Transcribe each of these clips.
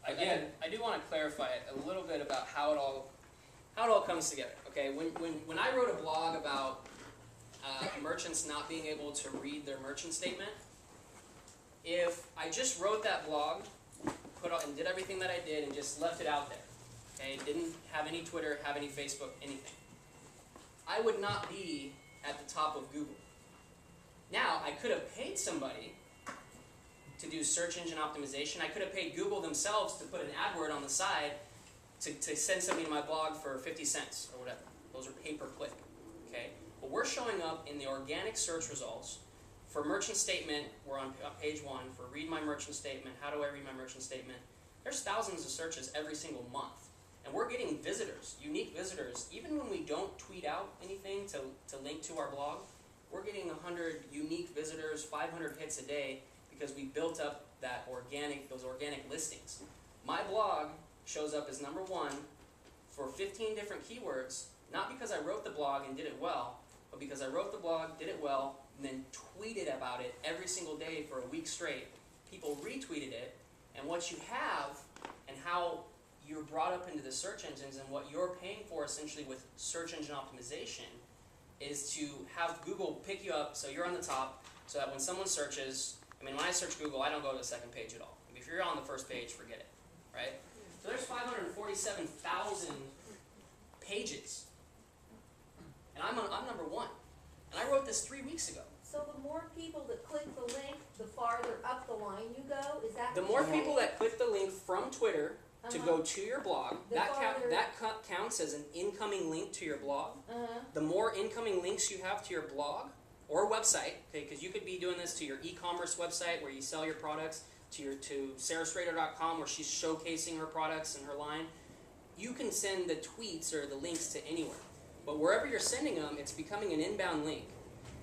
Again, I do want to clarify a little bit about how it all comes together. Okay, when I wrote a blog about merchants not being able to read their merchant statement, if I just wrote that blog, and did everything that I did and just left it out there, okay, didn't have any Twitter, have any Facebook, anything, I would not be at the top of Google. Now, I could have paid somebody to do search engine optimization. I could have paid Google themselves to put an AdWord on the side to send somebody to my blog for 50 cents or whatever. Those are pay-per-click. Okay? But we're showing up in the organic search results. For merchant statement, we're on page 1. For read my merchant statement, how do I read my merchant statement? There's thousands of searches every single month. And we're getting visitors, unique visitors. Even when we don't tweet out anything to link to our blog, we're getting 100 unique visitors, 500 hits a day, because we built up those organic listings. My blog shows up as number 1 for 15 different keywords, not because I wrote the blog and did it well, but because I wrote the blog, did it well, and then tweeted about it every single day for a week straight. People retweeted it, and what you have, and how you're brought up into the search engines, and what you're paying for essentially with search engine optimization, is to have Google pick you up so you're on the top, so that when someone searches, when I search Google, I don't go to the second page at all. If you're on the first page, forget it, right? So there's 547,000 pages, and I'm number 1. And I wrote this 3 weeks ago. So the more people that click the link, the farther up the line you go? Is that the more people that click the link from Twitter to go to your blog, that counts as an incoming link to your blog. The more incoming links you have to your blog or website, okay, because you could be doing this to your e-commerce website where you sell your products, to sarahstrader.com where she's showcasing her products and her line. You can send the tweets or the links to anywhere. But wherever you're sending them, it's becoming an inbound link.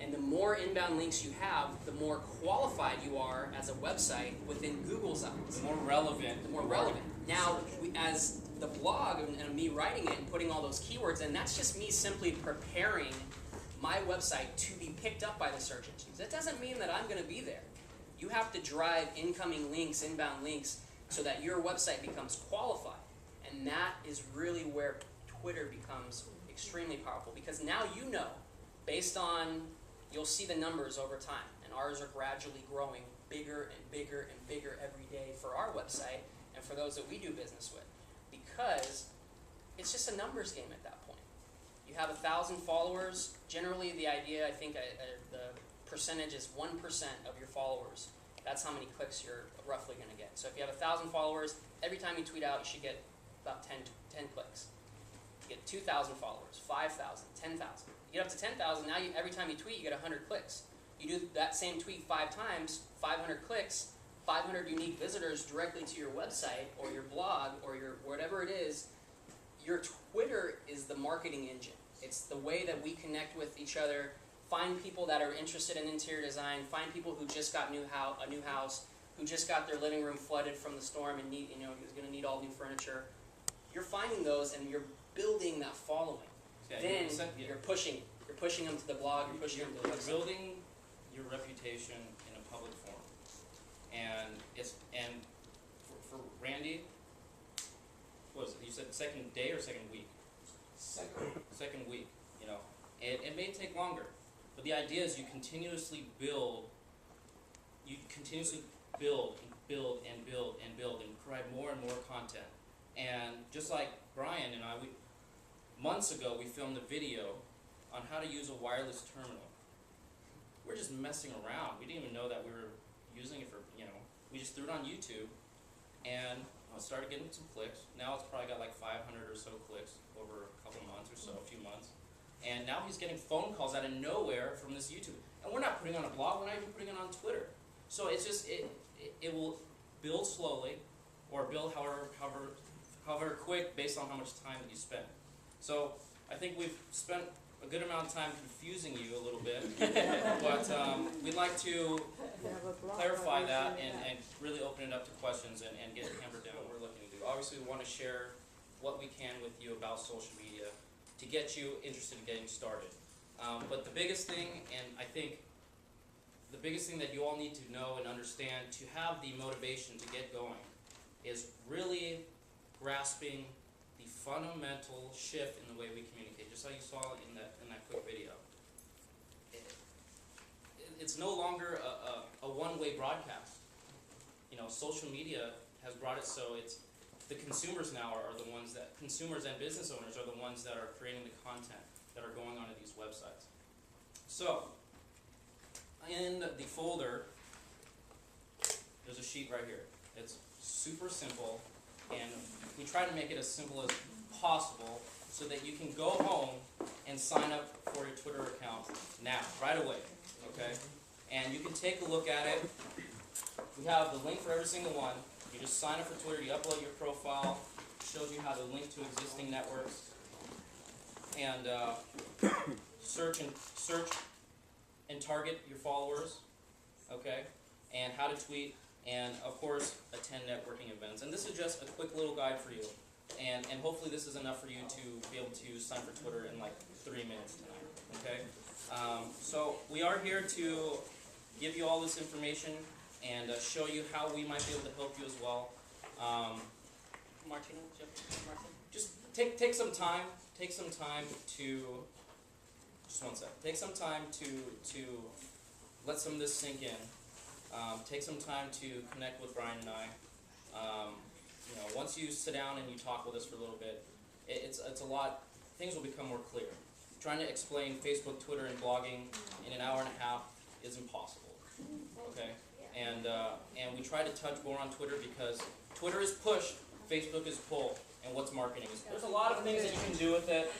And the more inbound links you have, the more qualified you are as a website within Google's eyes. The more relevant. The more relevant. Now, as the blog and me writing it and putting all those keywords in, that's just me simply preparing my website to be picked up by the search engines. That doesn't mean that I'm going to be there. You have to drive incoming links, inbound links, so that your website becomes qualified. And that is really where Twitter becomes extremely powerful, because now you know, based on, you'll see the numbers over time, and ours are gradually growing bigger and bigger and bigger every day for our website and for those that we do business with, because it's just a numbers game at that point. You have 1,000 followers. Generally, the idea, I think, the percentage is 1% of your followers. That's how many clicks you're roughly going to get. So if you have 1,000 followers, every time you tweet out, you should get about 10 clicks. You get 2,000 followers, 5,000, 10,000. You get up to 10,000, now every time you tweet, you get 100 clicks. You do that same tweet 5 times, 500 clicks, 500 unique visitors directly to your website or your blog or your whatever it is. Your Twitter is the marketing engine. It's the way that we connect with each other, find people that are interested in interior design, find people who just got a new house, who just got their living room flooded from the storm and is going to need all new furniture. You're finding those and you're building that following. Yeah, then you're pushing them to the blog, you're pushing them to the website. You're building your reputation in a public forum. And for Randy, what was it? You said second day or second week? Second week, It may take longer, but the idea is you continuously build and build and provide more and more content. And just like Brian and I, months ago we filmed a video on how to use a wireless terminal. We're just messing around. We didn't even know that we were using it for, we just threw it on YouTube and started getting some clicks. Now it's probably got like 500 or so clicks over a couple months or so, a few months. And now he's getting phone calls out of nowhere from this YouTube. And we're not putting it on a blog, we're not even putting it on Twitter. So it's just, it will build slowly or build however quick based on how much time that you spend. So I think we've spent a good amount of time confusing you a little bit, but we'd like to clarify that and really open it up to questions and get hammered down what we're looking to do. Obviously, we want to share what we can with you about social media to get you interested in getting started. But the biggest thing, and I think the biggest thing that you all need to know and understand to have the motivation to get going is really grasping the fundamental shift in the way we communicate, just like you saw in that quick video. It's no longer a one-way broadcast. You know, social media has brought it so it's the consumers now are the ones that, consumers and business owners are the ones that are creating the content that are going onto these websites. So, in the folder, there's a sheet right here. It's super simple, and we try to make it as simple as possible so that you can go home and sign up for your Twitter account now, right away, okay? And you can take a look at it. We have the link for every single one. You just sign up for Twitter, you upload your profile, shows you how to link to existing networks, and search and target your followers, okay? And how to tweet, and of course, attend networking events. And this is just a quick little guide for you. And hopefully this is enough for you to be able to sign for Twitter in like 3 minutes tonight, okay? So we are here to give you all this information and show you how we might be able to help you as well. Martina, just take some time to, just one sec, take some time to let some of this sink in. Take some time to connect with Brian and I. You know, once you sit down and you talk with us for a little bit, it's a lot, things will become more clear. Trying to explain Facebook, Twitter, and blogging in an hour and a half is impossible, okay? And we try to touch more on Twitter because Twitter is push, Facebook is pull, and what's marketing is. There's a lot of things that you can do with it,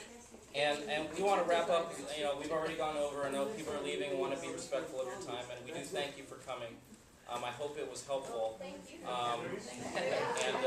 and we want to wrap up. You know, we've already gone over. I know people are leaving. We want to be respectful of your time, and we do thank you for coming. I hope it was helpful. Thank you. And